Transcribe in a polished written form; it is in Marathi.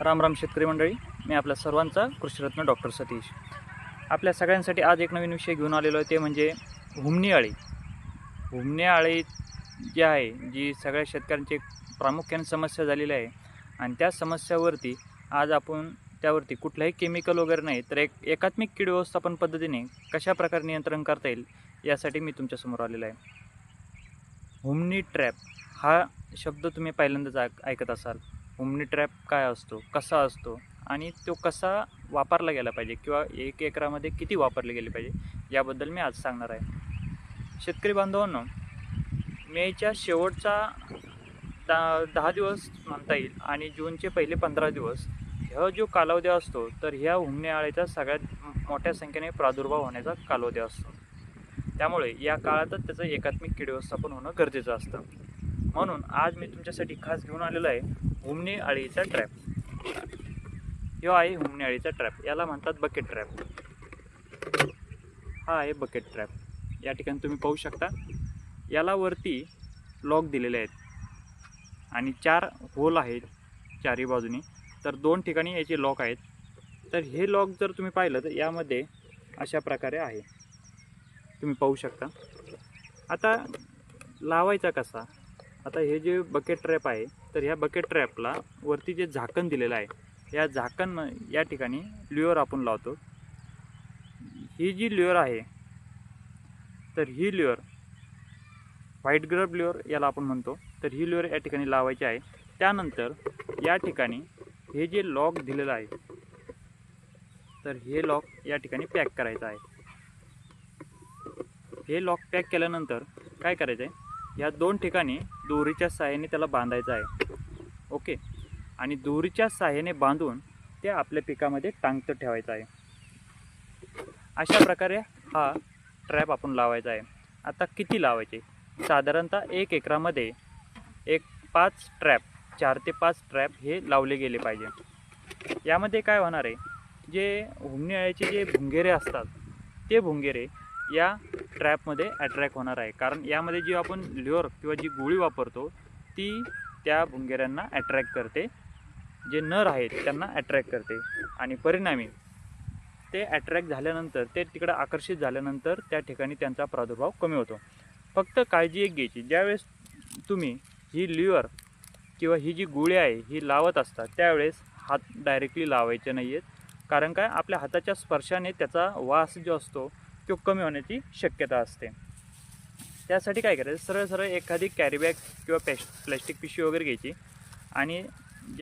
राम राम शेतकरी मंडळी, मी आपल्या सर्वांचा कृषीरत्न डॉक्टर सतीश आपल्या सगळ्यांसाठी आज एक नवीन विषय घेऊन आलेलो आहे, ते म्हणजे हुमणी अळी. हुमणी अळी जी आहे, जी सगळ्या शेतकऱ्यांची एक प्रामुख्याने समस्या झालेली आहे आणि त्या समस्यावरती आज आपण त्यावरती कुठलाही केमिकल वगैरे नाही तर एक एकात्मिक कीड व्यवस्थापन पद्धतीने कशा प्रकारे नियंत्रण करता येईल यासाठी मी तुमच्यासमोर आलेलो आहे. हुमणी ट्रॅप हा शब्द तुम्ही पहिल्यांदाच ऐकत असाल. हुमणी ट्रॅप काय असतो, कसा असतो आणि तो कसा वापरला गेला पाहिजे किंवा 1 एकरामध्ये किती वापरले गेले पाहिजे याबद्दल मी आज सांगणार आहे. शेतकरी बांधवांनो, मेच्या शेवटचा 10 दिवस म्हणता येईल आणि जूनचे पहिले 15 दिवस हा जो कालावधी असतो तर ह्या हुमणी अळीचा सगळ्यात मोठ्या संख्येने प्रादुर्भाव होण्याचा कालावधी असतो. त्यामुळे या काळातच त्याचं एकात्मिक कीड व्यवस्थापन होणं गरजेचं असतं. म्हणून आज मी तुमच्यासाठी खास घेऊन आलेलो आहे हुमणी अळीचा ट्रॅप. ह्यो आहे हुमणी अळीचा ट्रॅप, याला म्हणतात बकेट ट्रॅप. हा आहे बकेट ट्रॅप. या ठिकाणी तुम्ही पाहू शकता, याला वरती लॉक दिलेले आहेत आणि 4 होल आहेत चारी बाजूनी, तर 2 ठिकाणी याचे लॉक आहेत. तर हे लॉक जर तुम्ही पाहिलं तर यामध्ये अशा प्रकारे आहे, तुम्ही पाहू शकता. आता लावायचा कसा? आता हे जे बकेट ट्रॅप आहे तर ह्या बकेट ट्रॅपला वरती जे झाकण दिलेलं आहे, या झाकण या ठिकाणी ल्युअर आपण लावतो. ही जी ल्युअर आहे तर ही ल्युअर व्हाईट ग्रब ल्युअर याला आपण म्हणतो. तर ही ल्युअर या ठिकाणी लावायची आहे. त्यानंतर या ठिकाणी हे जे लॉक दिलेलं आहे तर हे लॉक या ठिकाणी पॅक करायचं आहे. हे लॉक पॅक केल्यानंतर काय करायचं आहे, या 2 ठिकाणी दोरीच्या सहाय्याने त्याला बांधायचं आहे. ओके. आणि दोरीच्या सहाय्याने बांधून ते आपल्या पिकामध्ये टांगतं ठेवायचं आहे. अशा प्रकारे हा ट्रॅप आपण लावायचा आहे. आता किती लावायचे? साधारणतः 1 एकरामध्ये 5 ट्रॅप, 4 ते 5 ट्रॅप हे लावले गेले पाहिजे. यामध्ये काय होणार आहे, जे हुमणी अळीचे जे भुंगेरे असतात ते भुंगेरे या ट्रॅपमध्ये अट्रॅक्ट होणार आहे. कारण यामध्ये जी आपण ल्युअर किंवा जी गोळी वापरतो ती त्या भुंगेऱ्यांना अट्रॅक्ट करते, जे नर आहेत त्यांना अट्रॅक्ट करते आणि परिणामी ते अट्रॅक्ट झाल्यानंतर, ते तिकडे आकर्षित झाल्यानंतर त्या ठिकाणी त्यांचा प्रादुर्भाव कमी होतो. फक्त काळजी एक घ्यायची, ज्यावेळेस तुम्ही ही ल्युअर किंवा ही जी गोळी आहे ही लावत असता त्यावेळेस हात डायरेक्टली लावायचे नाही आहेत. कारण काय, आपल्या हाताच्या स्पर्शाने त्याचा वास जो असतो तो कमी होण्याची शक्यता असते. त्यासाठी काय करायचं, सरळ सरळ एखादी कॅरी बॅग किंवा प्लॅस्टिक पिशवी वगैरे घ्यायची आणि